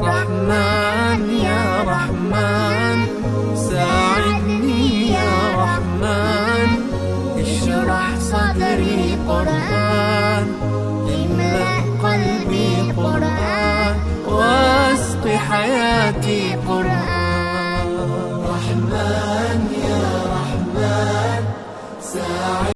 رحمن يا رحمن ساعدني يا رحمن، اشرح صدري قرآن، املأ قلبي قرآن، واسق حياتي